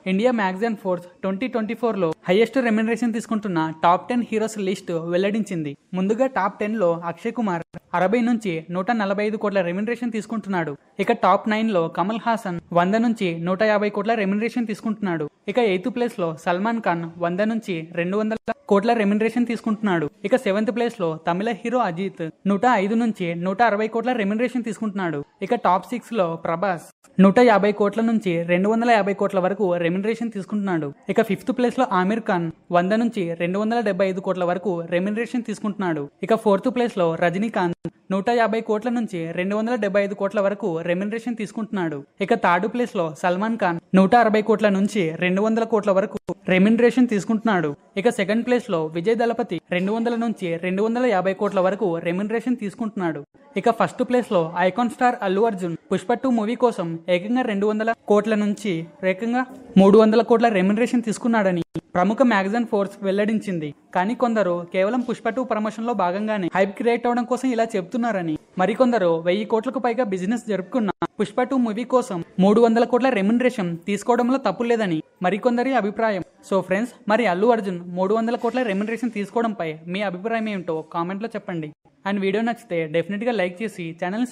India magazine Forbes 2024లో highest remuneration తీసుకుంటున్న top 10 heroes list వెల్లడించింది. ముందుగా టాప్ 10లో అక్షయ్ కుమార్ 60 నుంచి 145 కోట్ల రెమ్యునరేషన్ తీసుకుంటున్నాడు. ఇక టాప్ 9లో కమల్ హాసన్ 100 నుంచి 150 కోట్ల రెమ్యునరేషన్ తీసుకుంటున్నాడు. ఇక 8th ప్లేస్ లో సల్మాన్ ఖాన్ 100 నుంచి 200 కోట్ల రెమ్యునరేషన్ తీసుకుంటున్నాడు. ఇక 7th ప్లేస్ లో తమిళ హీరో అజిత్ 105 నుంచి 160 కోట్ల రెమ్యునరేషన్ తీసుకుంటున్నాడు. ఇక టాప్ 6 లో ప్రభాస్ 150 కోట్ల నుంచి 250 కోట్ల వరకు రెమ్యునరేషన్ తీసుకుంటున్నాడు. ఇక 5th ప్లేస్ లో ఆమిర్ ఖాన్ 100 నుంచి 275 కోట్ల వరకు రెమ్యునరేషన్ తీసుకుంటున్నాడు. ఇక 4th ప్లేస్ లో రజనీకాంత్ 150 కోట్ల నుంచి 275 కోట్ల వరకు రెమ్యునరేషన్ తీసుకుంటున్నాడు. ఇక 3rd ప్లేస్ లో సల్మాన్ ఖాన్ 160 కోట్ల నుంచి 200 కోట్ల వరకు రెమ్యునరేషన్ తీసుకుంటున్నాడు. ఇక 2nd ప్లేస్ లో విజయ్ దళపతి 200 నుంచి 250 కోట్ల వరకు రెమ్యునరేషన్ తీసుకుంటున్నాడు. ఇక 1st ప్లేస్ లో icon star Allu Arjun Pushpa 2 movie కోసం ఏకంగా 200 కోట్ల నుంచి ఏకంగా 300 కోట్ల రెమ్యునరేషన్ తీసుకున్నాడని ప్రముఖ మ్యాగజైన్ ఫోర్స్ వెల్లడించింది. కానీ కొందరు కేవలం పుష్ప 2 ప్రమోషన్ లో భాగంగానే హైప్ క్రియేట్ అవడం కోసం ఇలా చెప్తున్నారని, మరికొందరు 1000 కోట్లకు పైగా బిజినెస్ జరుపుకున్న పుష్ప 2 మూవీ కోసం 300 కోట్ల రెమ్యునరేషన్ తీసుకోవడంలో తప్పు లేదని మరికొందరి అభిప్రాయం. సో ఫ్రెండ్స్, మరి అల్లు అర్జున్ 300 కోట్ల రెమ్యునరేషన్ తీసుకోవడంపై మీ అభిప్రాయం ఏమిటో కామెంట్లో చెప్పండి. అండ్ వీడియో నచ్చితే డెఫినెట్గా లైక్ చేసి ఛానల్ని